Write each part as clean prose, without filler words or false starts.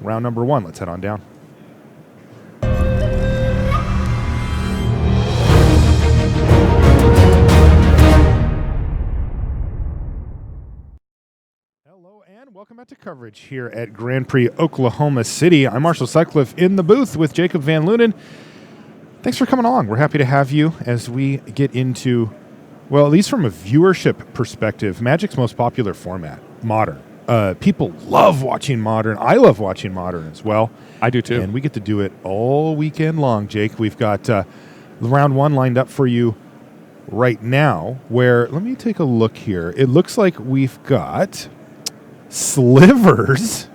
round number 1. Let's head on down. Hello and welcome back to coverage here at Grand Prix Oklahoma City. I'm Marshall Sutcliffe in the booth with Jacob Van Lunen. Thanks for coming along. We're happy to have you as we get into, well, at least from a viewership perspective, Magic's most popular format, Modern. People love watching Modern. I love watching Modern as well. I do too. And we get to do it all weekend long, Jake. We've got round 1 lined up for you right now, where, let me take a look here. It looks like we've got Slivers.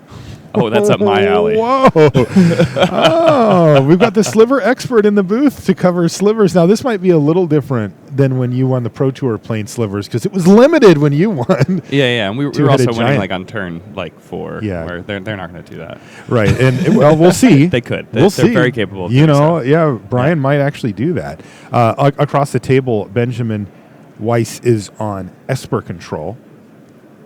Oh, that's up my alley. Whoa. Oh, we've got the Sliver expert in the booth to cover Slivers. Now, this might be a little different than when you won the Pro Tour playing Slivers, because it was limited when you won. Yeah, and we were also winning like on turn 4. Yeah. Where they're not going to do that. Right, and well, we'll see. They could. They're very capable of doing so. Yeah, Bryan might actually do that. Across the table, Benjamin Wyss is on Esper control,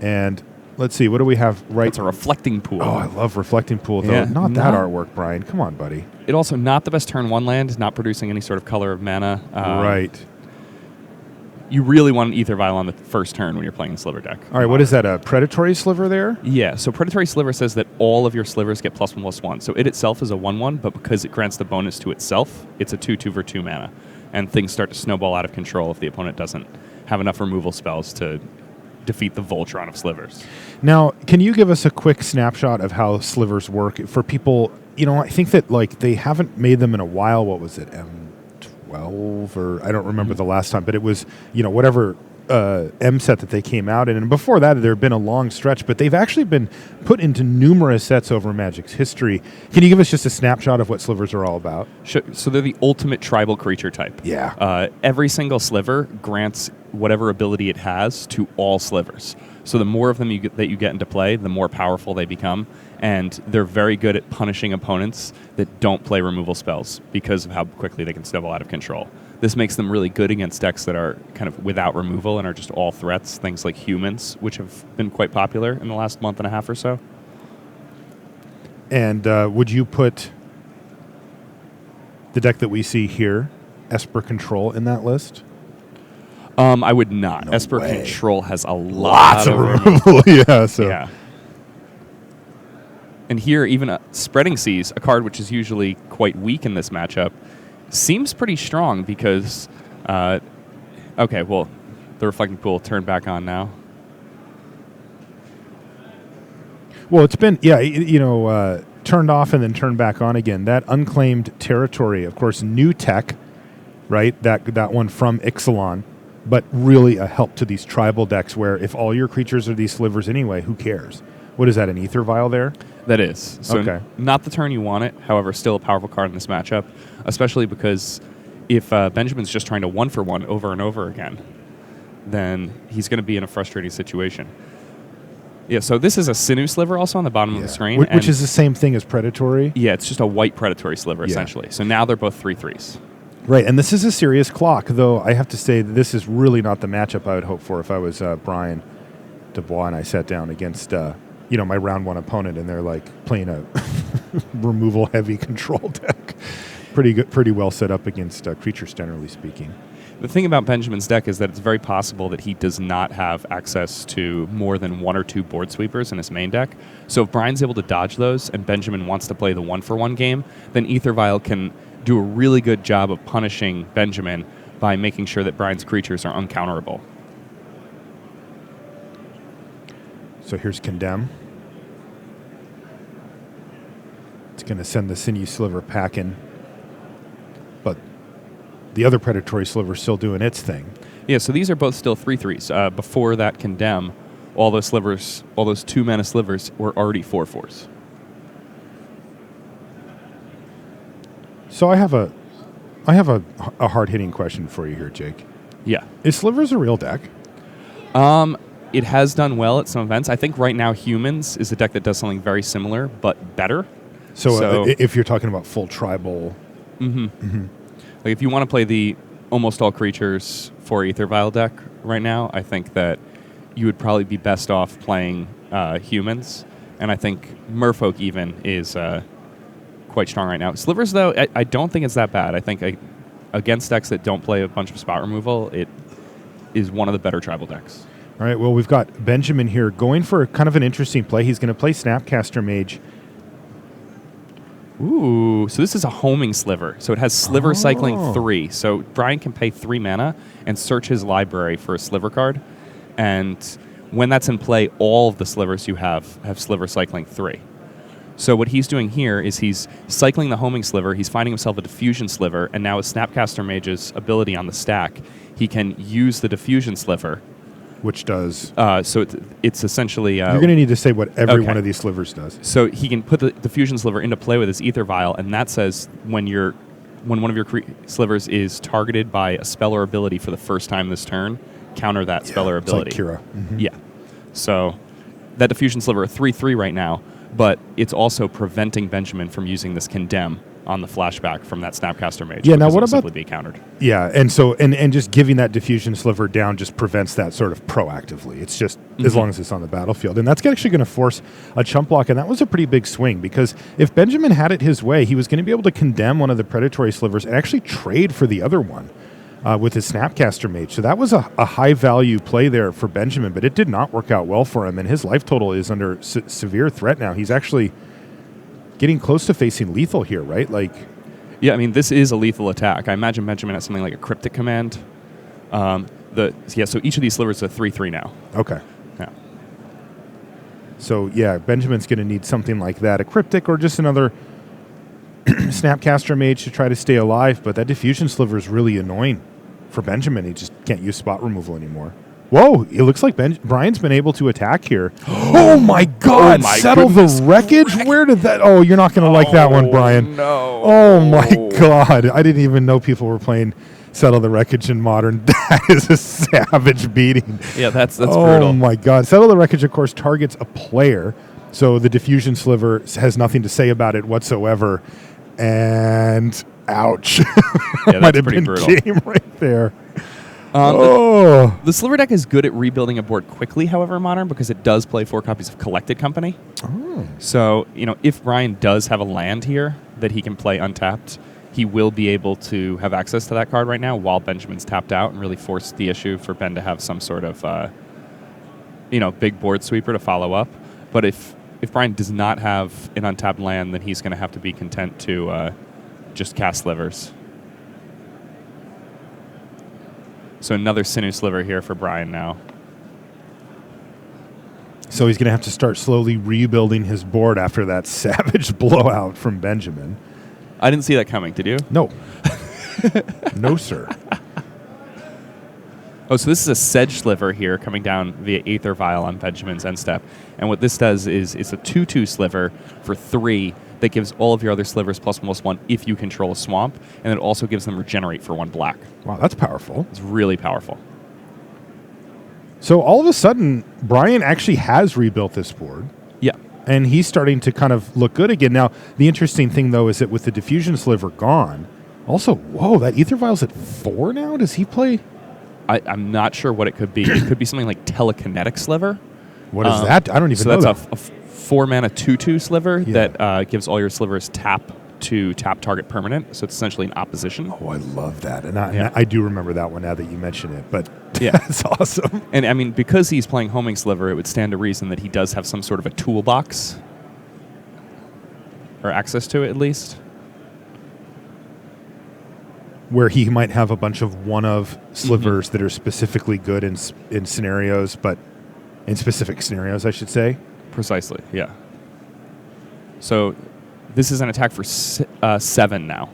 and let's see, what do we have right? It's a reflecting pool. Oh, I love reflecting pool, though. Yeah, not that artwork, Bryan. Come on, buddy. It also not the best turn 1 land, not producing any sort of color of mana. Right. You really want an Aether Vial on the first turn when you're playing the Sliver deck. All right, what is that, a Predatory Sliver there? Yeah, so Predatory Sliver says that all of your Slivers get +1/+1. So it itself is a 1/1, but because it grants the bonus to itself, it's a 2/2 for 2 mana. And things start to snowball out of control if the opponent doesn't have enough removal spells to defeat the Voltron of Slivers. Now, can you give us a quick snapshot of how Slivers work for people? I think that they haven't made them in a while. What was it, M12 or I don't remember the last time, but it was whatever M set that they came out in. And before that, there had been a long stretch, but they've actually been put into numerous sets over Magic's history. Can you give us just a snapshot of what Slivers are all about? Sure. So they're the ultimate tribal creature type. Yeah. Every single Sliver grants whatever ability it has to all Slivers. So the more of them that you get into play, the more powerful they become. And they're very good at punishing opponents that don't play removal spells because of how quickly they can snowball out of control. This makes them really good against decks that are kind of without removal and are just all threats, things like humans, which have been quite popular in the last month and a half or so. And would you put the deck that we see here, Esper Control, in that list? I would not. No Esper way. Control has a lot of removal. Yeah. And here, even Spreading Seas, a card which is usually quite weak in this matchup, seems pretty strong because, okay, well, the Reflecting Pool turned back on now. Well, it's been, turned off and then turned back on again. That Unclaimed Territory, of course, new tech, right? That one from Ixalan, but really a help to these tribal decks where if all your creatures are these Slivers anyway, who cares? What is that, an Aether Vial there? That is. So okay. Not the turn you want it, however, still a powerful card in this matchup, especially because if Benjamin's just trying to 1-for-1 over and over again, then he's going to be in a frustrating situation. Yeah, so this is a Sinew Sliver also on the bottom of the screen. Which is the same thing as Predatory? Yeah, it's just a white Predatory Sliver, essentially. So now they're both 3/3s. Right, and this is a serious clock, though I have to say that this is really not the matchup I would hope for if I was Bryan, Dubois, and I sat down against my round 1 opponent, and they're playing a removal-heavy control deck. Pretty good, pretty well set up against creatures, generally speaking. The thing about Benjamin's deck is that it's very possible that he does not have access to more than 1 or 2 board sweepers in his main deck. So if Bryan's able to dodge those and Benjamin wants to play the 1-for-1 game, then Aether Vial can do a really good job of punishing Benjamin by making sure that Bryan's creatures are uncounterable. So here's Condemn. It's going to send the Sinew Sliver packing, but the other Predatory Sliver is still doing its thing. Yeah, so these are both still 3/3s. Before that Condemn, all those 2-mana Slivers were already 4/4s. So I have a hard-hitting question for you here, Jake. Yeah. Is Slivers a real deck? It has done well at some events. I think right now Humans is a deck that does something very similar, but better. So if you're talking about full tribal... Like if you want to play the almost all creatures for Aether Vial deck right now, I think that you would probably be best off playing Humans And I think Merfolk even is quite strong right now. Slivers, though, I don't think it's that bad. I think against decks that don't play a bunch of spot removal, it is one of the better tribal decks. All right, well, we've got Benjamin here going for kind of an interesting play. He's going to play Snapcaster Mage. Ooh, so this is a homing sliver. So it has sliver cycling 3. So Bryan can pay 3 mana and search his library for a sliver card. And when that's in play, all of the slivers you have sliver cycling 3. So what he's doing here is he's cycling the homing sliver, he's finding himself a diffusion sliver, and now with Snapcaster Mage's ability on the stack, he can use the diffusion sliver. Which does? So it's essentially... You're going to need to say what every one of these slivers does. So he can put the diffusion sliver into play with his ether vial, and that says when one of your slivers is targeted by a spell or ability for the first time this turn, counter that spell or ability. It's like Kira. Mm-hmm. Yeah. So that diffusion sliver, a 3/3 right now, but it's also preventing Benjamin from using this condemn on the flashback from that Snapcaster Mage. Yeah, now what about simply be countered? Yeah, and so and just giving that diffusion sliver down just prevents that sort of proactively. It's just as long as it's on the battlefield, and that's actually going to force a chump block, and that was a pretty big swing because if Benjamin had it his way, he was going to be able to condemn one of the predatory slivers and actually trade for the other one with his Snapcaster Mage. So that was a high value play there for Benjamin, but it did not work out well for him, and his life total is under severe threat now. He's actually getting close to facing lethal here, right? Yeah, I mean, this is a lethal attack. I imagine Benjamin has something like a cryptic command. So each of these slivers is a 3/3 now. Okay. Yeah. So, yeah, Benjamin's going to need something like that, a cryptic or just another Snapcaster Mage to try to stay alive, but that diffusion sliver is really annoying for Benjamin. He just can't use spot removal anymore. Whoa, it looks like Bryan's been able to attack here. Oh my God, settle the wreckage? Where did that... Oh, you're not going to like that one, Bryan. No. Oh my God, I didn't even know people were playing Settle the Wreckage in Modern. That is a savage beating. Yeah, that's brutal. Oh my God. Settle the Wreckage, of course, targets a player, so the diffusion sliver has nothing to say about it whatsoever. And ouch. Yeah, that's pretty brutal. Game right there. The Sliver deck is good at rebuilding a board quickly, however, in Modern, because it does play 4 copies of Collected Company. Oh. So, if Bryan does have a land here that he can play untapped, he will be able to have access to that card right now while Benjamin's tapped out and really force the issue for Ben to have some sort of, big board sweeper to follow up. But if Bryan does not have an untapped land, then he's going to have to be content to just cast Slivers. So another Sinew Sliver here for Bryan now. So he's going to have to start slowly rebuilding his board after that savage blowout from Benjamin. I didn't see that coming. Did you? No. No, sir. Oh, so this is a Sedge Sliver here coming down via Aether Vial on Benjamin's end step. And what this does is it's a 2/2 Sliver for 3 that gives all of your other slivers +1/+1 if you control a swamp, and it also gives them regenerate for 1 black. Wow, that's powerful. It's really powerful. So all of a sudden, Bryan actually has rebuilt this board. Yeah. And he's starting to kind of look good again. Now, the interesting thing, though, is that with the diffusion sliver gone, also, whoa, that Aether Vial's at 4 now? Does he play? I'm not sure what it could be. It could be something like Telekinetic Sliver. What is that? I don't even know. So that's a 4-mana 2/2 Sliver that gives all your slivers tap to tap target permanent. So it's essentially an opposition. Oh, I love that. And I do remember that one now that you mention it. But yeah, that's awesome. And I mean, because he's playing Homing Sliver, it would stand to reason that he does have some sort of a toolbox or access to it at least. Where he might have a bunch of one-of slivers that are specifically good in scenarios, but in specific scenarios, I should say. Precisely, yeah. So this is an attack for 7 now.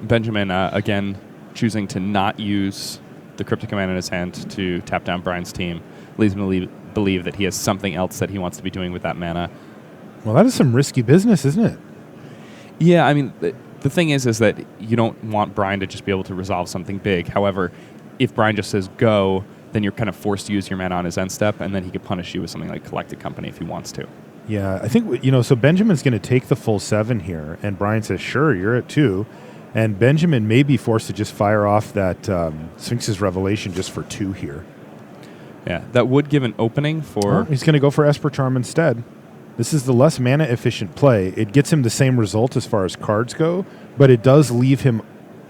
Benjamin, again, choosing to not use the Cryptic Command in his hand to tap down Bryan's team, leads me to believe that he has something else that he wants to be doing with that mana. Well, that is some risky business, isn't it? Yeah, I mean, the thing is that you don't want Bryan to just be able to resolve something big. However, if Bryan just says go, then you're kind of forced to use your mana on his end step, and then he could punish you with something like Collected Company if he wants to. Yeah, I think, so Benjamin's going to take the full 7 here, and Bryan says, sure, you're at 2. And Benjamin may be forced to just fire off that Sphinx's Revelation just for 2 here. Yeah, that would give an opening for... He's going to go for Esper Charm instead. This is the less mana-efficient play. It gets him the same result as far as cards go, but it does leave him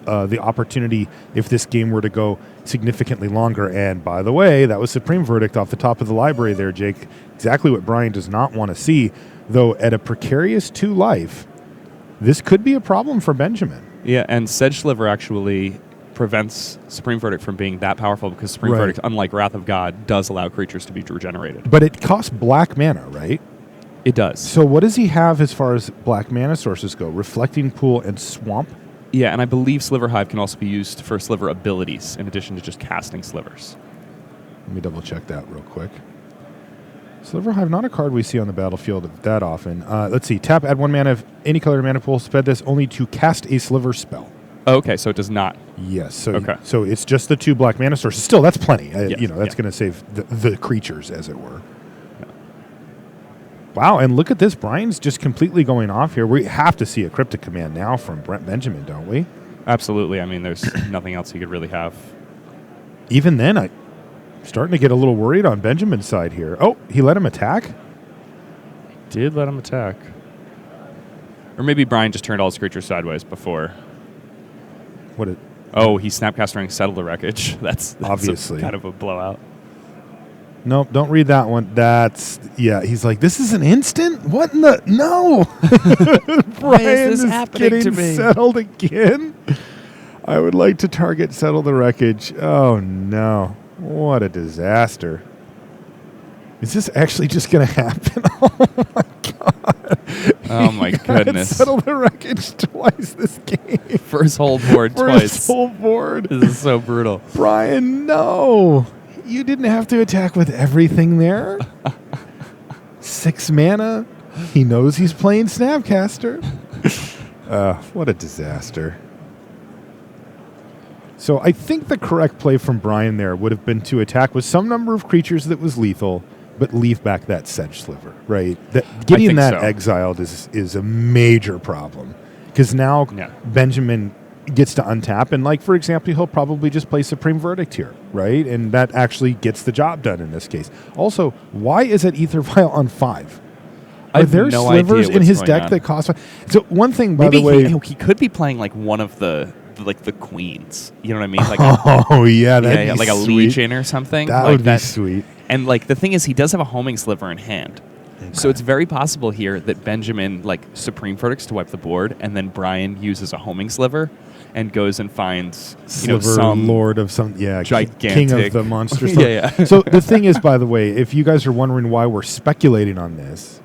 the opportunity if this game were to go significantly longer. And by the way, that was Supreme Verdict off the top of the library there, Jake. Exactly what Bryan does not want to see, though at a precarious 2 life, this could be a problem for Benjamin. Yeah, and Sedge Sliver actually prevents Supreme Verdict from being that powerful because Supreme Verdict, unlike Wrath of God, does allow creatures to be regenerated. But it costs black mana, right? It does. So what does he have as far as black mana sources go? Reflecting Pool and Swamp? Yeah, and I believe Sliver Hive can also be used for Sliver abilities in addition to just casting Slivers. Let me double check that real quick. Sliver Hive, not a card we see on the battlefield that often. Let's see. Tap, add 1 mana of any color mana pool. Spend this only to cast a Sliver spell. Oh, okay, so it does not. Yes. So it's just the 2 black mana sources. Still, that's plenty. That's going to save the creatures, as it were. Yeah. Wow, and look at this. Bryan's just completely going off here. We have to see a Cryptic Command now from Brent Benjamin, don't we? Absolutely. I mean, there's nothing else he could really have. Even then, I'm starting to get a little worried on Benjamin's side here. Oh, he let him attack? Did let him attack. Or maybe Bryan just turned all his creatures sideways before. He Snapcastering Settle the Wreckage. That's obviously kind of a blowout. Nope, don't read that one. He's like, this is an instant? What in the... No! Bryan is getting settled again? I would like to target Settle the Wreckage. Oh, no. What a disaster. Is this actually just going to happen? Oh, my God. Oh, my goodness. Settle the Wreckage twice this game. First whole board twice. First whole board. This is so brutal. Bryan, no. You didn't have to attack with everything there. 6 mana. He knows he's playing Snapcaster. What a disaster. So I think the correct play from Bryan there would have been to attack with some number of creatures that was lethal, but leave back that Sedge Sliver, right? Getting that exiled is a major problem. Because now Benjamin gets to untap, and like, for example, he'll probably just play Supreme Verdict here, right? And that actually gets the job done in this case. Also, why is it Aether Vial on 5? Are there slivers in his deck that cost 5? So one thing, by the way... he could be playing like one of the queens. You know what I mean? Like that'd be like a sweet. Legion or something. That would be sweet. And like the thing is, he does have a Homing Sliver in hand. Okay. So it's very possible here that Benjamin Supreme Verdicts to wipe the board, and then Bryan uses a Homing Sliver and goes and finds some lord of some gigantic king of the monsters. Yeah. So the thing is, by the way, if you guys are wondering why we're speculating on this,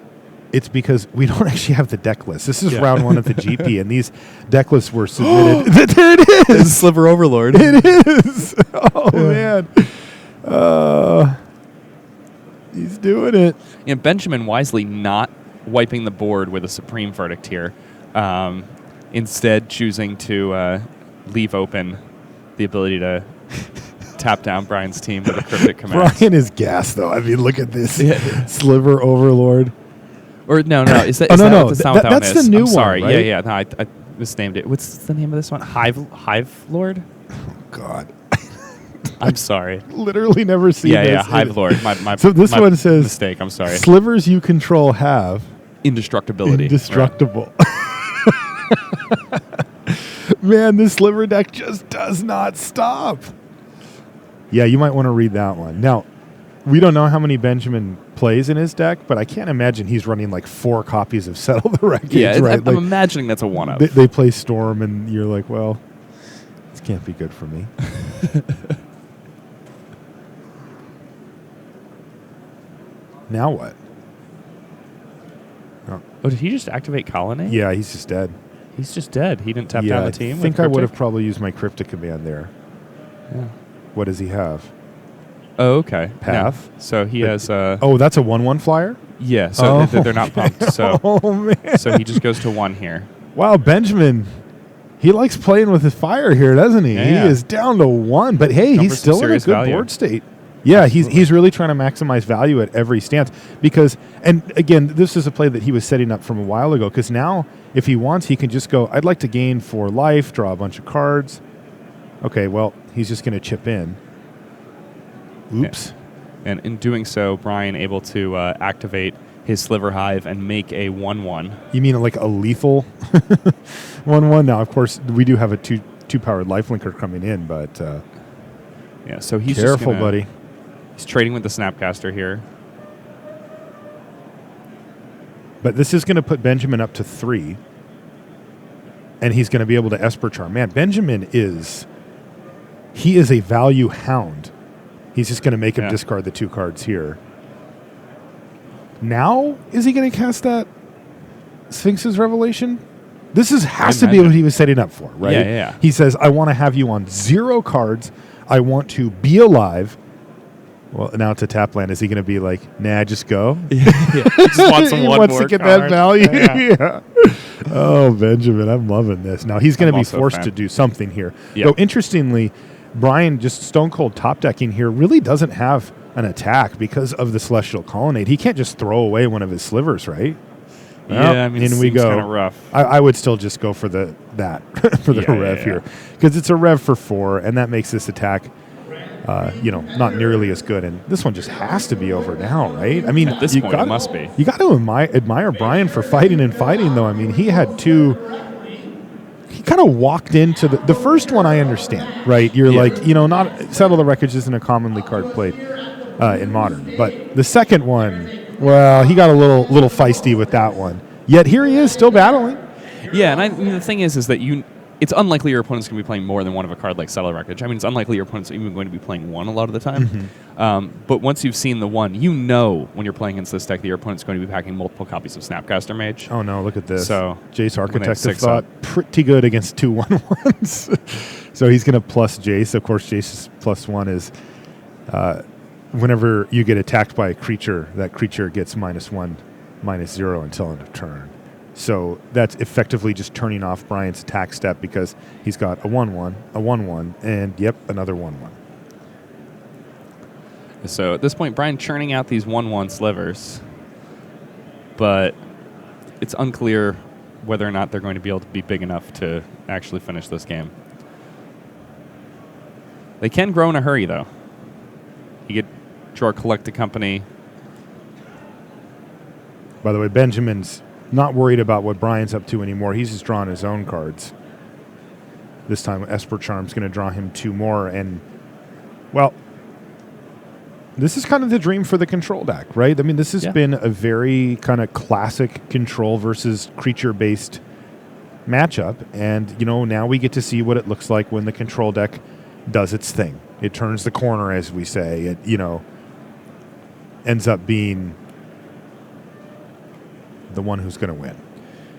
it's because we don't actually have the deck list. This is round 1 of the GP, and these deck lists were submitted. There it is! It's Sliver Overlord. It is! Oh, man. He's doing it. Benjamin wisely not wiping the board with a Supreme Verdict here. Instead choosing to leave open the ability to tap down Bryan's team with a Cryptic Command. Bryan is gassed, though. I mean, look at this. Sliver Overlord. Or no. Is that, no. That's not what that one is. That's the new I'm sorry. one, right? Yeah. No, I misnamed it. What's the name of this one? Hive Lord? Oh, God. I'm sorry. Literally never seen this. Yeah, Hive Lord. So this one says... Mistake, I'm sorry. Slivers you control have... Indestructibility. Indestructible. Right. Man, this Sliver deck just does not stop. Yeah, you might want to read that one. Now, we don't know how many Benjamin plays in his deck, but I can't imagine he's running like 4 copies of Settle the Wreckage. Yeah, right? I'm imagining that's a one-up. They play Storm, and you're like, well, this can't be good for me. Now what? Oh, did he just activate Colonnade? Yeah, he's just dead. He's just dead. He didn't tap down the team. I think I would have probably used my Cryptic Command there. Yeah. What does he have? Oh, okay. Path. No. So he has. Oh, that's a 1/1 flyer. Yeah. So they're not pumped. So. Oh man. So he just goes to 1 here. Wow, Benjamin. He likes playing with his fire here, doesn't he? Yeah. He is down to 1, but hey, he's still in a good board state. Yeah, he's really trying to maximize value at every stance because, and again, this is a play that he was setting up from a while ago because now if he wants, he can just go, I'd like to gain 4 life, draw a bunch of cards. Okay, well, he's just going to chip in. Oops. Yeah. And in doing so, Bryan able to activate his Sliver Hive and make a 1/1. You mean like a lethal 1/1? Now, of course, we do have a 2-powered lifelinker coming in, but yeah. So he's careful, just buddy. He's trading with the Snapcaster here. But this is going to put Benjamin up to 3, and he's going to be able to Esper Charm. Man, Benjamin is a value hound. He's just going to make him discard the 2 cards here. Now, is he going to cast that Sphinx's Revelation? This has to be what he was setting up for, right? Yeah. He says, I want to have you on 0 cards. I want to be alive. Well, now it's a tap land. Is he going to be like, nah, just go? Yeah. Just want some he one wants more to get card. that value. Yeah. Oh, Benjamin, I'm loving this. Now, he's going to be also a forced fan. to do something here. Yep. Though, interestingly, Bryan just stone cold top decking here really doesn't have an attack because of the Celestial Colonnade. He can't just throw away one of his slivers, right? Yeah, I mean, in it we seems go. kind of rough. I would still just go for that for the rev here because it's a rev for 4, and that makes this attack, not nearly as good. And this one just has to be over now, right? I mean, at this point, it must be. You got to admire Bryan for fighting, though. I mean, he had 2. He kind of walked into the first one. I understand, right? You're like, not Settle the Wreckage isn't a commonly card played in Modern, but the second one, well, he got a little feisty with that one. Yet here he is, still battling. Yeah, and I mean, the thing is that it's unlikely your opponent's going to be playing more than one of a card like Settle the Wreckage. I mean, it's unlikely your opponent's even going to be playing one a lot of the time. Mm-hmm. But once you've seen the one, you know when you're playing against this deck that your opponent's going to be packing multiple copies of Snapcaster Mage. Oh, no, look at this. So Jace Architect of 6 Thought, pretty good against 2 1/1s. So he's going to plus Jace. Of course, Jace's +1 is whenever you get attacked by a creature, that creature gets -1, -0 until end of turn. So that's effectively just turning off Bryan's attack step because he's got a 1/1, a 1/1, and another 1/1. So at this point, Bryan churning out these 1/1 slivers, but it's unclear whether or not they're going to be able to be big enough to actually finish this game. They can grow in a hurry, though. You get draw Collect a Company. By the way, Benjamin's not worried about what Bryan's up to anymore. He's just drawing his own cards. This time, Esper Charm's going to draw him 2 more. And, well, this is kind of the dream for the control deck, right? I mean, this has been a very kind of classic control versus creature-based matchup. And, now we get to see what it looks like when the control deck does its thing. It turns the corner, as we say. It, ends up being the one who's going to win.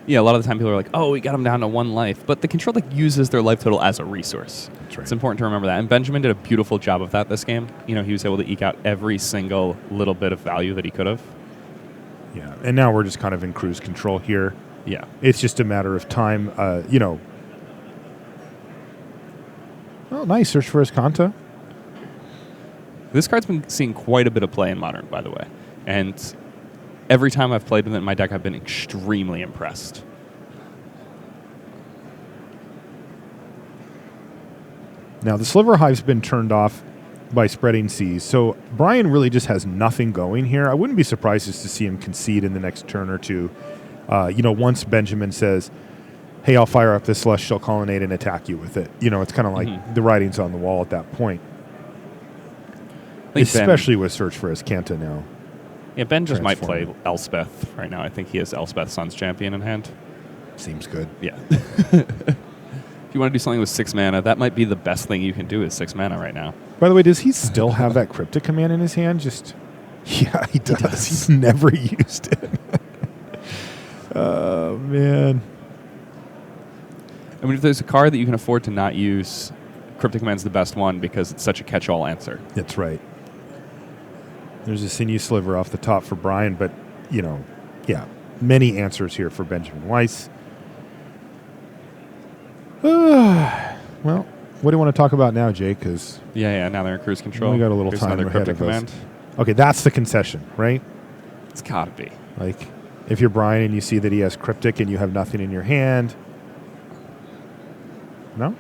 Yeah, a lot of the time people are like, oh, we got him down to 1 life. But the control deck uses their life total as a resource. That's right. It's important to remember that. And Benjamin did a beautiful job of that this game. He was able to eke out every single little bit of value that he could have. Yeah, and now we're just kind of in cruise control here. Yeah. It's just a matter of time, Oh, nice. Search for Escanta. This card's been seeing quite a bit of play in Modern, by the way. And every time I've played with it in my deck, I've been extremely impressed. Now, the Sliver Hive's been turned off by Spreading Seas, so Bryan really just has nothing going here. I wouldn't be surprised just to see him concede in the next turn or two. Once Benjamin says, hey, I'll fire up this Celestial Colonnade and attack you with it. It's kind of like the writing's on the wall at that point. Especially with Search for Escanta now. Yeah, Ben just might play Elspeth right now. I think he has Elspeth Sun's Champion in hand. Seems good. Yeah. If you want to do something with 6 mana, that might be the best thing you can do is 6 mana right now. By the way, does he still have that Cryptic Command in his hand? Yeah, he does. He's never used it. Oh, man. I mean, if there's a card that you can afford to not use, Cryptic Command's the best one because it's such a catch-all answer. That's right. There's a Sinew Sliver off the top for Bryan, but, many answers here for Benjamin Wyss. Well, What do you want to talk about now, Jake? Because now they're in cruise control. we got a little Here's time another ahead cryptic of us. command. Okay, that's the concession, right? It's gotta be. Like, if you're Bryan and you see that he has cryptic and you have nothing in your hand. No?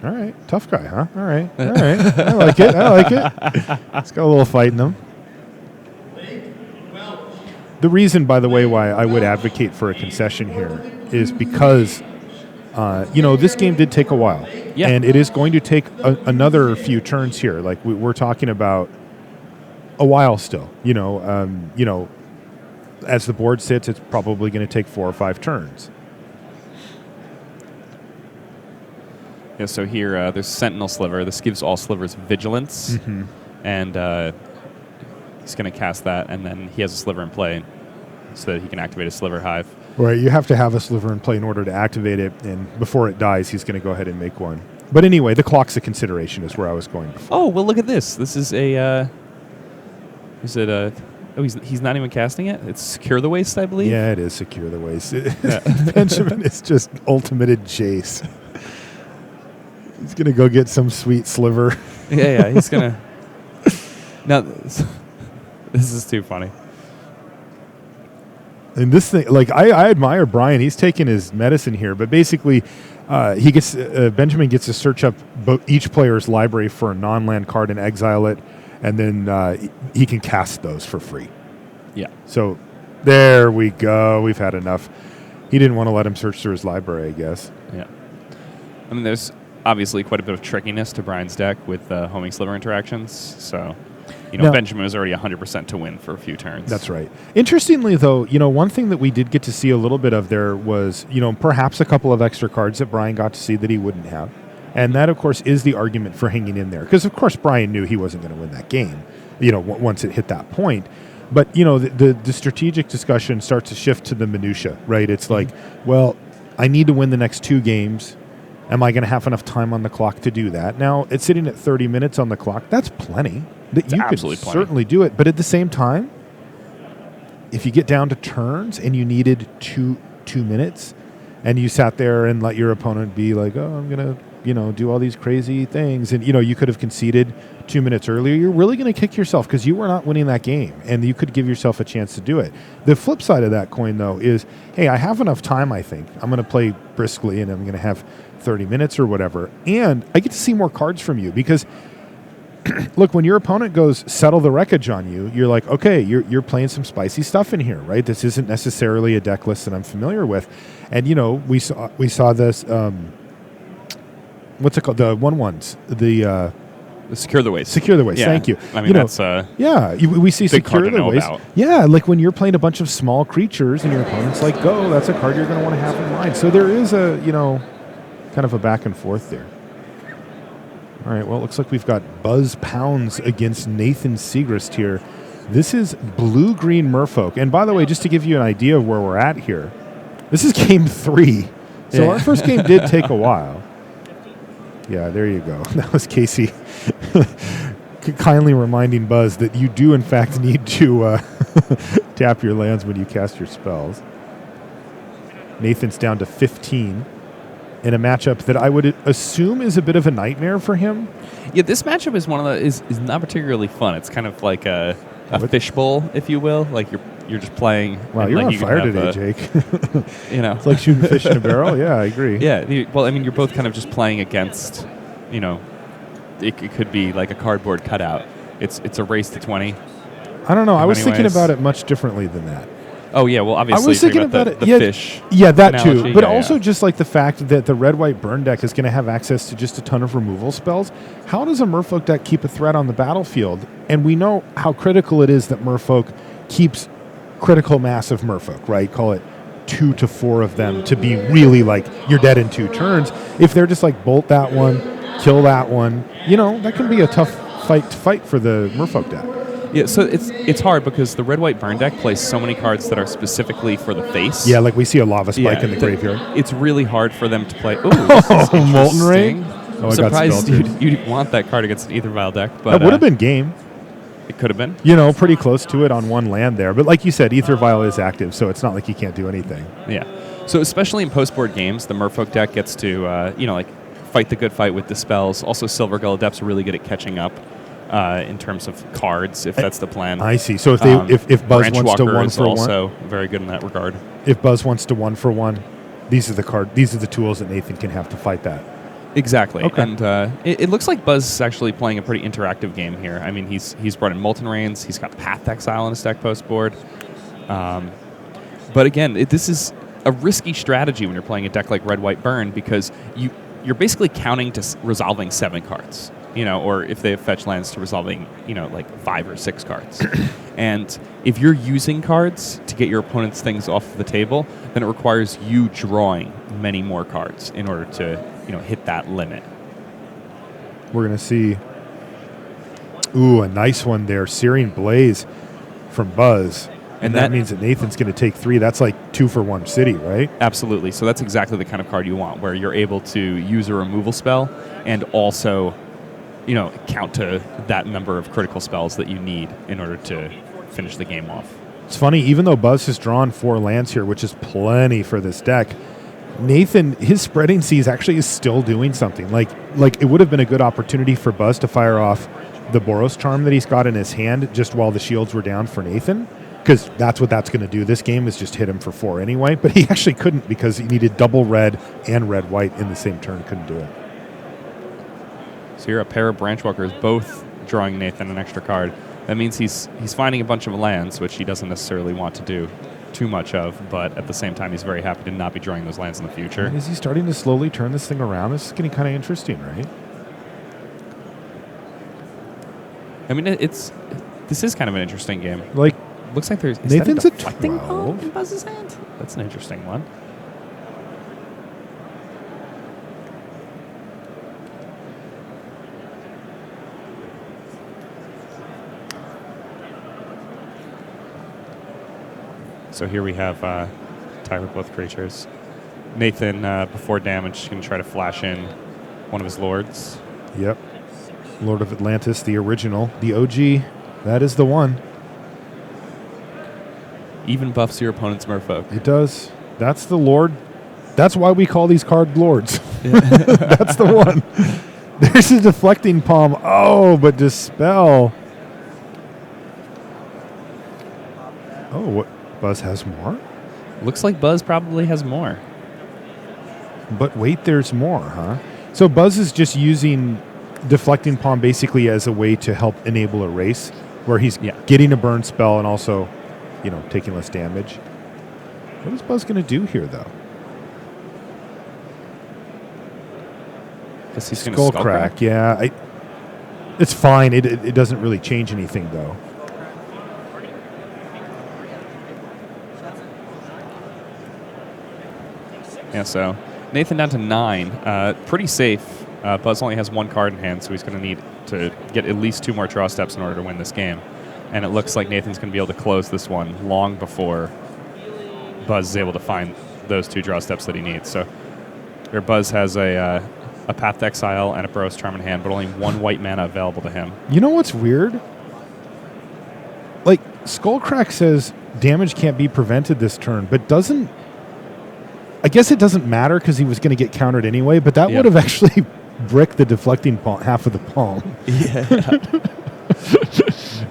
All right. Tough guy, huh? All right. All right. I like it. I like it. It's got a little fight in him. The reason, by the way, why I would advocate for a concession here is because, this game did take a while. Yeah. And it is going to take another few turns here. Like, we're talking about a while still. As the board sits, it's probably going to take 4 or 5 turns. Yeah, so here there's Sentinel Sliver. This gives all Slivers vigilance, and he's going to cast that, and then he has a Sliver in play so that he can activate a Sliver Hive. Right, you have to have a Sliver in play in order to activate it, and before it dies, he's going to go ahead and make one. But anyway, the clock's a consideration is where I was going before. Oh, well, look at this. This is a... is it a... Oh, he's not even casting it? It's Secure the Waste, I believe? Yeah, it is Secure the Waste. Benjamin is just ultimated Jace. He's going to go get some sweet Sliver. Yeah, he's going to... Now, this is too funny. And this thing, like, I admire Bryan. He's taking his medicine here, but basically, he gets Benjamin gets to search up each player's library for a non-land card and exile it, and then he can cast those for free. Yeah. So there we go. We've had enough. He didn't want to let him search through his library, I guess. Yeah. I mean, there's obviously quite a bit of trickiness to Bryan's deck with homing Sliver interactions, so... Now, Benjamin was already 100% to win for a few turns. That's right. Interestingly, though, one thing that we did get to see a little bit of there was, perhaps a couple of extra cards that Bryan got to see that he wouldn't have. And that, of course, is the argument for hanging in there. Because, of course, Bryan knew he wasn't going to win that game, once it hit that point. But, the strategic discussion starts to shift to the minutia, right? It's like, well, I need to win the next 2 games. Am I going to have enough time on the clock to do that? Now, it's sitting at 30 minutes on the clock. That's plenty. That you could certainly do it. But at the same time, if you get down to turns and you needed 2 minutes and you sat there and let your opponent be like, oh, I'm going to, do all these crazy things. And, you could have conceded 2 minutes earlier. You're really going to kick yourself because you were not winning that game. And you could give yourself a chance to do it. The flip side of that coin, though, is, hey, I have enough time, I think. I'm going to play briskly and I'm going to have 30 minutes or whatever. And I get to see more cards from you because... Look, when your opponent goes settle the wreckage on you, you're like, okay, you're playing some spicy stuff in here, right? This isn't necessarily a deck list that I'm familiar with. And, we saw this, what's it called? The 1/1s. The Secure the Waste. Secure the Waste, yeah. thank you. I mean, that's we see Secure the Waste. About. Yeah, like when you're playing a bunch of small creatures and your opponent's like, go, that's a card you're going to want to have in mind. So there is a, kind of a back and forth there. All right, well, it looks like we've got Buzz Pounds against Nathan Segrest here. This is blue-green Merfolk. And by the way, just to give you an idea of where we're at here, this is game 3. So our first game did take a while. Yeah, there you go. That was Casey kindly reminding Buzz that you do, in fact, need to tap your lands when you cast your spells. Nathan's down to 15. In a matchup that I would assume is a bit of a nightmare for him. Yeah, this matchup is one of the is not particularly fun. It's kind of like a fishbowl, if you will. Like you're just playing. Wow, you're on fire today, Jake. It's like shooting fish in a barrel. Yeah, I agree. Yeah, well, I mean, you're both kind of just playing against. It could be like a cardboard cutout. It's a race to 20. I don't know. I was thinking about it much differently than that. Oh, yeah, well, obviously, I was thinking about the fish. Yeah, that analogy. too. But also just like the fact that the red-white burn deck is going to have access to just a ton of removal spells. How does a Merfolk deck keep a threat on the battlefield? And we know how critical it is that Merfolk keeps critical mass of Merfolk, right? Call it 2 to 4 of them to be really like you're dead in 2 turns. If they're just like bolt that one, kill that one, that can be a tough fight to fight for the Merfolk deck. Yeah, so it's hard because the red-white burn deck plays so many cards that are specifically for the face. Yeah, like we see a lava spike in the graveyard. It's really hard for them to play. Oh, Molten Ray. I'm surprised you'd want that card against an Ether Vial deck. But that would have been game. It could have been. Pretty close to it on one land there. But like you said, Ether Vial is active, so it's not like you can't do anything. Yeah. So especially in post-board games, the Merfolk deck gets to, fight the good fight with Dispels. Also, Silvergull Adept's really good at catching up in terms of cards, if that's the plan. I see. So if Buzz wants to 1 for 1, also very good in that regard. If Buzz wants to 1 for 1, these are the tools that Nathan can have to fight that. Exactly. Okay. And it looks like Buzz is actually playing a pretty interactive game here. I mean, he's brought in Molten Rains. He's got Path Exile on his deck post board. But again, this is a risky strategy when you're playing a deck like Red, White, Burn, because you're basically counting to resolving 7 cards. Or if they have fetch lands, to resolving, like 5 or 6 cards. And if you're using cards to get your opponent's things off the table, then it requires you drawing many more cards in order to, hit that limit. We're going to see, a nice one there. Searing Blaze from Buzz. And that means that Nathan's going to take 3. That's like 2 for 1 city, right? Absolutely. So that's exactly the kind of card you want, where you're able to use a removal spell and also count to that number of critical spells that you need in order to finish the game off. It's funny, even though Buzz has drawn 4 lands here, which is plenty for this deck, Nathan, his Spreading Seas actually is still doing something. Like it would have been a good opportunity for Buzz to fire off the Boros Charm that he's got in his hand just while the shields were down for Nathan, because that's what that's going to do. This game is just hit him for 4 anyway, but he actually couldn't because he needed double red and red-white in the same turn. Couldn't do it. So you're a pair of Branchwalkers both drawing Nathan an extra card. That means he's finding a bunch of lands, which he doesn't necessarily want to do too much of, but at the same time, he's very happy to not be drawing those lands in the future. And is he starting to slowly turn this thing around? This is getting kind of interesting, right? I mean, this is kind of an interesting game. Like, looks like there's Nathan's at deflecting 12 palm in Buzz's hand. That's an interesting one. So here we have tie with both creatures. Nathan, before damage, can try to flash in one of his lords. Yep. Lord of Atlantis, the original, the OG. That is the one. Even buffs your opponent's Merfolk. It does. That's the Lord. That's why we call these card Lords. That's the one. There's a deflecting palm. Oh, but Dispel. Oh, what? Buzz has more? Looks like Buzz probably has more. But wait, there's more, huh? So Buzz is just using deflecting palm basically as a way to help enable a race, where he's getting a burn spell and also, taking less damage. What is Buzz going to do here, though? Guess he's going to skull crack. Yeah, it's fine. It doesn't really change anything, though. Yeah, so Nathan down to 9. Pretty safe. Buzz only has 1 card in hand, so he's going to need to get at least 2 more draw steps in order to win this game. And it looks like Nathan's going to be able to close this one long before Buzz is able to find those 2 draw steps that he needs. So here Buzz has a Path to Exile and a Boros Charm in hand, but only 1 white mana available to him. You know what's weird? Like, Skullcrack says damage can't be prevented this turn, but doesn't... I guess it doesn't matter because he was going to get countered anyway, but that would have actually bricked the deflecting palm, half of the palm. Yeah.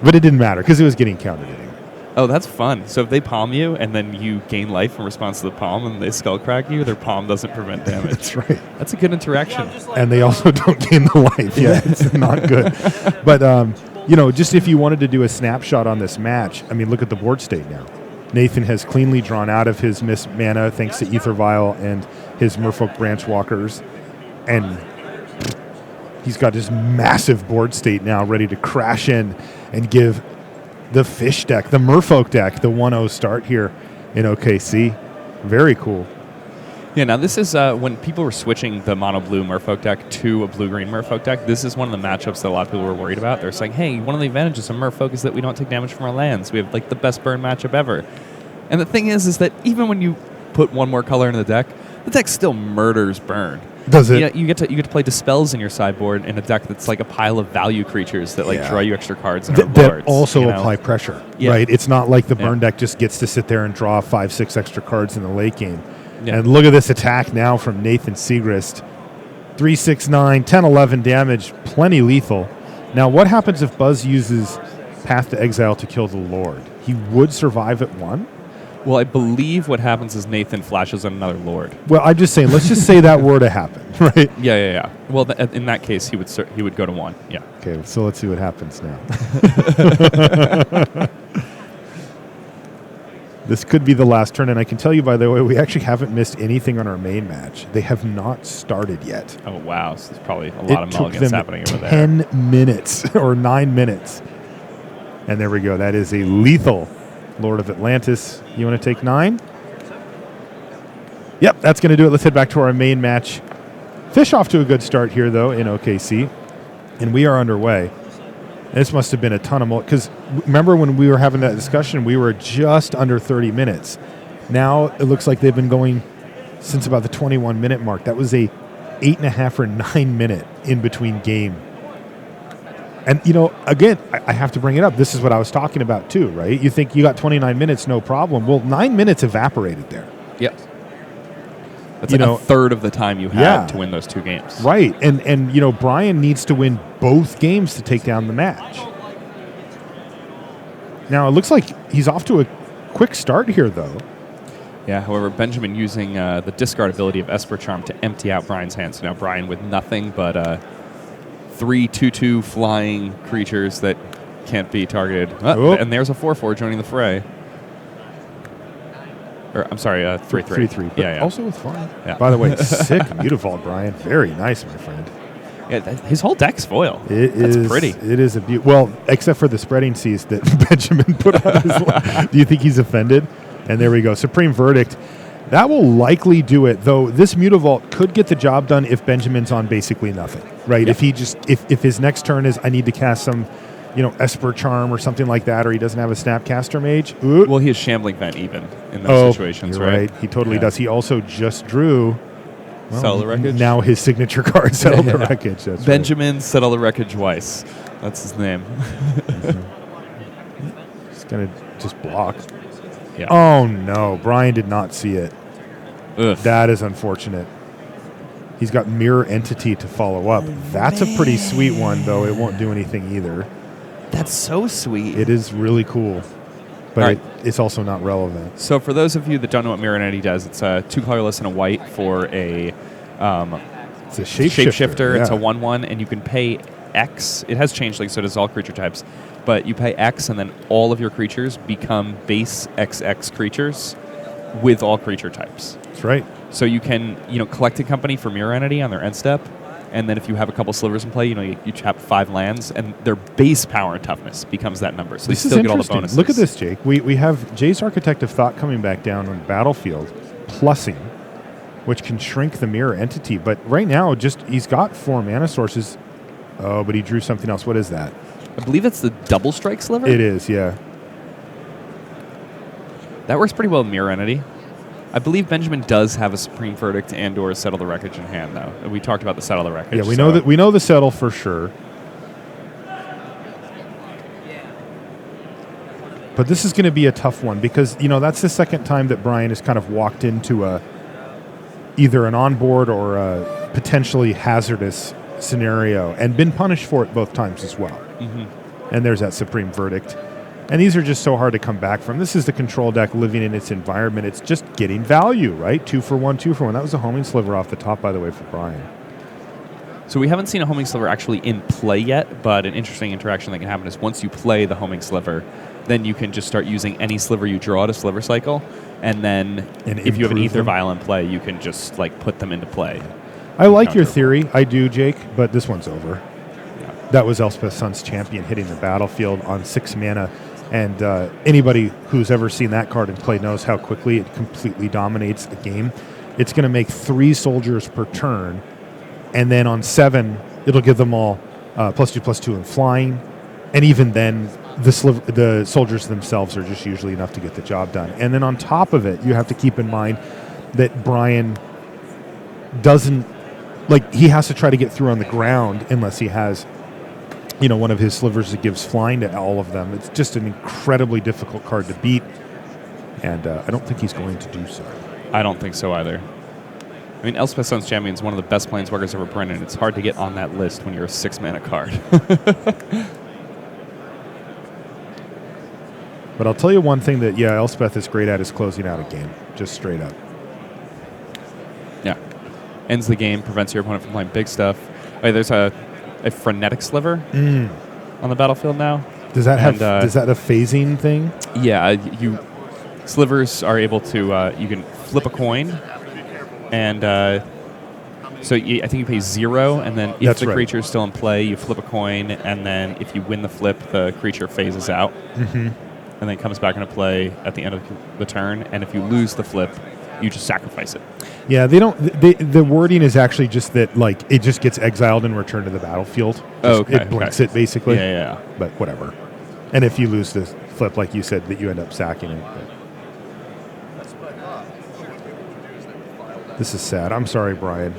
But it didn't matter because it was getting countered anyway. Oh, that's fun. So if they palm you and then you gain life in response to the palm and they skull crack you, their palm doesn't prevent damage. That's right. That's a good interaction. And they also don't gain the life. Yeah, it's not good. But, just if you wanted to do a snapshot on this match, I mean, look at the board state now. Nathan has cleanly drawn out of his missed mana thanks to Ether Vial and his Merfolk Branchwalkers. And he's got this massive board state now ready to crash in and give the fish deck, the Merfolk deck, the 1-0 start here in OKC. Very cool. Yeah, now this is when people were switching the mono-blue Merfolk deck to a blue-green Merfolk deck, this is one of the matchups that a lot of people were worried about. They're saying, hey, one of the advantages of Merfolk is that we don't take damage from our lands. We have, the best burn matchup ever. And the thing is that even when you put 1 more color in the deck still murders burn. Does it? Yeah, you get to play Dispels in your sideboard in a deck that's like a pile of value creatures that draw you extra cards and that also apply pressure, right? It's not like the burn deck just gets to sit there and draw 5-6 extra cards in the late game. Yeah. And look at this attack now from Nathan Segrest. 3, 6, 9, 10, 11 damage, plenty lethal. Now, what happens if Buzz uses Path to Exile to kill the Lord? He would survive at 1? Well, I believe what happens is Nathan flashes on another Lord. Well, I'm just saying, let's just say that were to happen, right? Yeah. Well, in that case, he would go to 1. Yeah. Okay, so let's see what happens now. This could be the last turn, and I can tell you, by the way, we actually haven't missed anything on our main match. They have not started yet. Oh, wow. So there's probably a lot of mulligans took them happening over there. 10 minutes or 9 minutes. And there we go. That is a lethal Lord of Atlantis. You want to take 9? Yep, that's going to do it. Let's head back to our main match. Fish off to a good start here, though, in OKC. And we are underway. This must have been a ton of because remember when we were having that discussion, we were just under 30 minutes. Now it looks like they've been going since about the 21-minute mark. That was a 8.5 or 9 minute in between game. And, again, I have to bring it up. This is what I was talking about, too, right? You think you got 29 minutes, no problem. Well, 9 minutes evaporated there. Yep. That's a third of the time you had to win those 2 games. Right. And Bryan needs to win both games to take down the match. Now, it looks like he's off to a quick start here, though. Yeah, however, Benjamin using the discard ability of Esper Charm to empty out Bryan's hand. So now Bryan with nothing but 3 2/2 flying creatures that can't be targeted. And there's a 4/4 joining the fray. Or, I'm sorry, 3/3. 3/3. Yeah. Also with flying. Yeah. By the way, sick Mutavault, Bryan. Very nice, my friend. Yeah, his whole deck's foil. That's pretty. It is a beauty. Well, except for the spreading seas that Benjamin put on his line. Do you think he's offended? And there we go. Supreme Verdict. That will likely do it, though this Mutavault could get the job done if Benjamin's on basically nothing, right? Yep. If his next turn is I need to cast some, Esper Charm or something like that, or he doesn't have a Snapcaster Mage. Ooh. Well, he has Shambling Vent even in those situations, you're right? He totally does. He also just drew Settle the Wreckage. Now his signature card, Settle the Wreckage. That's Benjamin Settle the Wreckage Wyss. That's his name. He's going to just block. Yeah. Oh, no. Bryan did not see it. Ugh. That is unfortunate. He's got Mirror Entity to follow up. That's a pretty sweet one, though. It won't do anything either. That's so sweet. It is really cool, but right. it's also not relevant. So for those of you that don't know what Mirror Entity does, it's a 2 colorless and a white for a it's a shapeshifter. It's a 1/1, and you can pay X. It has changeling, so does all creature types. But you pay X, and then all of your creatures become base XX creatures with all creature types. That's right. So you can, collect a company for Mirror Entity on their end step, and then if you have a couple slivers in play, you tap 5 lands, and their base power and toughness becomes that number. So this they still get all the interesting. bonuses. Look at this, Jake. We have Jay's Architect of Thought coming back down on the battlefield, plussing, which can shrink the Mirror Entity. But right now, he's got 4 mana sources. Oh, but he drew something else. What is that? I believe it's the double strike sliver. It is, yeah. That works pretty well with Mirror Entity. I believe Benjamin does have a Supreme Verdict and/or Settle the Wreckage in hand, though. We talked about the Settle the Wreckage. Yeah, we know the Settle for sure. But this is going to be a tough one because that's the second time that Bryan has kind of walked into either an onboard or a potentially hazardous scenario and been punished for it both times as well. Mm-hmm. And there's that Supreme Verdict. And these are just so hard to come back from. This is the control deck living in its environment. It's just getting value, right? 2 for 1, 2 for 1. That was a homing sliver off the top, by the way, for Bryan. So we haven't seen a homing sliver actually in play yet, but an interesting interaction that can happen is once you play the homing sliver, then you can just start using any sliver you draw to sliver cycle, and then if you have an Ether Vial in play, you can just put them into play. I like your theory. I do, Jake, but this one's over. Yeah. That was Elspeth Sun's Champion hitting the battlefield on 6 mana. And anybody who's ever seen that card in play knows how quickly it completely dominates a game. It's going to make 3 soldiers per turn, and then on 7, it'll give them all +2/+2 in flying. And even then, the soldiers themselves are just usually enough to get the job done. And then on top of it, you have to keep in mind that Bryan doesn't, he has to try to get through on the ground unless he has one of his slivers that gives flying to all of them. It's just an incredibly difficult card to beat, and I don't think he's going to do so. I don't think so either. I mean, Elspeth Sun's Champion is one of the best planeswalkers ever printed. It's hard to get on that list when you're a 6-mana card. But I'll tell you one thing that, yeah, Elspeth is great at is closing out a game, just straight up. Yeah. Ends the game, prevents your opponent from playing big stuff. Oh, there's a Frenetic Sliver on the battlefield now. Does that have is that a phasing thing? Yeah, Slivers are able to, you can flip a coin, and so I think you pay 0, and then if the creature is still in play, you flip a coin, and then if you win the flip, the creature phases out. And then comes back into play at the end of the turn. And if you lose the flip, you just sacrifice it. Yeah, they don't. The wording is actually just that, like, it just gets exiled and returned to the battlefield. It blinks it, basically. Yeah. But whatever. And if you lose the flip, like you said, that you end up sacking it. But this is sad. I'm sorry, Brian.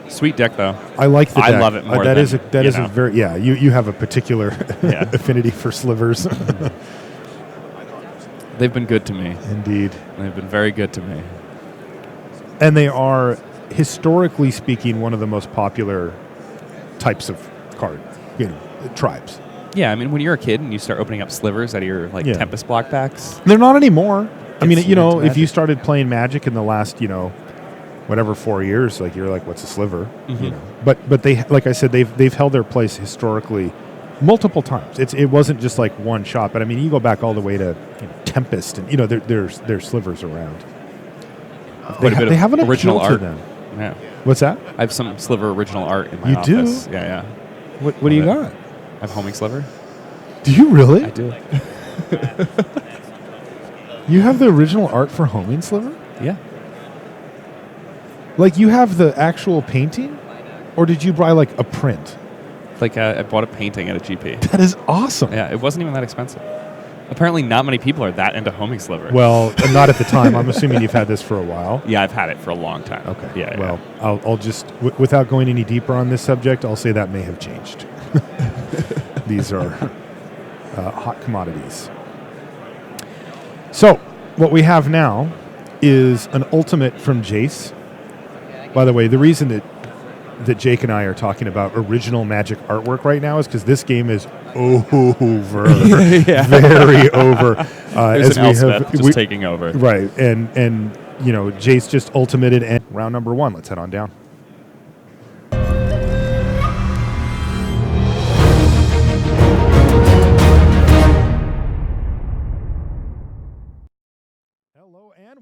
Sweet deck, though. I like the deck. I love it more. That is a very you have a particular affinity for Slivers. They've been good to me. Indeed. They've been very good to me. And they are, historically speaking, one of the most popular types of card, tribes. Yeah, I mean, when you're a kid and you start opening up Slivers out of your Tempest block packs. They're not anymore. I mean, if you started playing Magic in the last, whatever 4 years, like you're like, what's a sliver? But they, like I said, they've held their place historically multiple times. It wasn't just like one shot, but I mean, you go back all the way to Tempest, and there's slivers around. They have an original appeal art to them. Yeah. What's that? I have some Sliver original art in my office. You do? Yeah. What do you got? I have Homing Sliver. Do you really? I do. You have the original art for Homing Sliver? Yeah. Like, you have the actual painting? Or did you buy, like, a print? Like, I bought a painting at a GP. That is awesome. Yeah, it wasn't even that expensive. Apparently not many people are that into Homing Sliver. Well, not at the time. I'm assuming you've had this for a while. Yeah, I've had it for a long time. Okay. Yeah. Well, I'll just, without going any deeper on this subject, I'll say that may have changed. These are hot commodities. So, what we have now is an ultimate from Jace. By the way, the reason that Jake and I are talking about original Magic artwork right now is because this game is over, very over. There's an Elspeth just taking over, right? And Jace just ultimated, and round number 1. Let's head on down.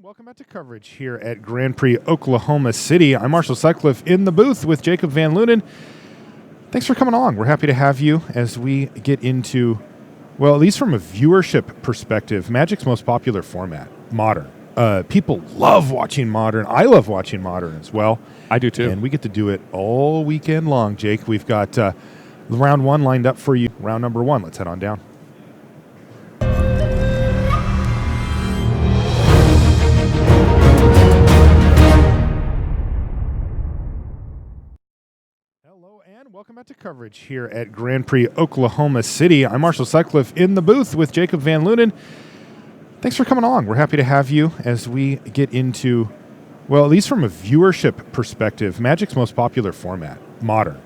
Welcome back to coverage here at Grand Prix Oklahoma City. I'm Marshall Sutcliffe in the booth with Jacob Van Lunen. Thanks for coming along. We're happy to have you as we get into, well, at least from a viewership perspective, Magic's most popular format, Modern. People love watching Modern. I love watching Modern as well. I do too. And we get to do it all weekend long, Jake. We've got round 1 lined up for you. Round number 1. Let's head on down. Welcome back to coverage here at Grand Prix Oklahoma City. I'm Marshall Sutcliffe in the booth with Jacob Van Lunen. Thanks for coming along. We're happy to have you as we get into, well, at least from a viewership perspective, Magic's most popular format, Modern.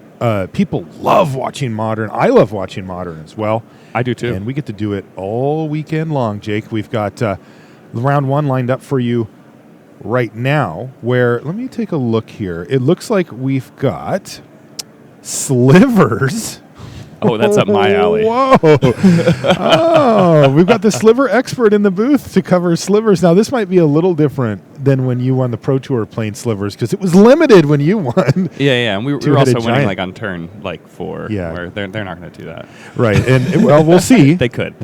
People love watching Modern. I love watching Modern as well. I do too. And we get to do it all weekend long, Jake. We've got round 1 lined up for you right now, where, let me take a look here. It looks like we've got Slivers. Oh, that's up my alley. Whoa. Oh, we've got the Sliver expert in the booth to cover Slivers. Now, this might be a little different than when you won the Pro Tour playing Slivers, because it was limited when you won. Yeah. And we were also winning like on turn 4. Yeah. Where they're not going to do that. Right. And, well, we'll see. They could.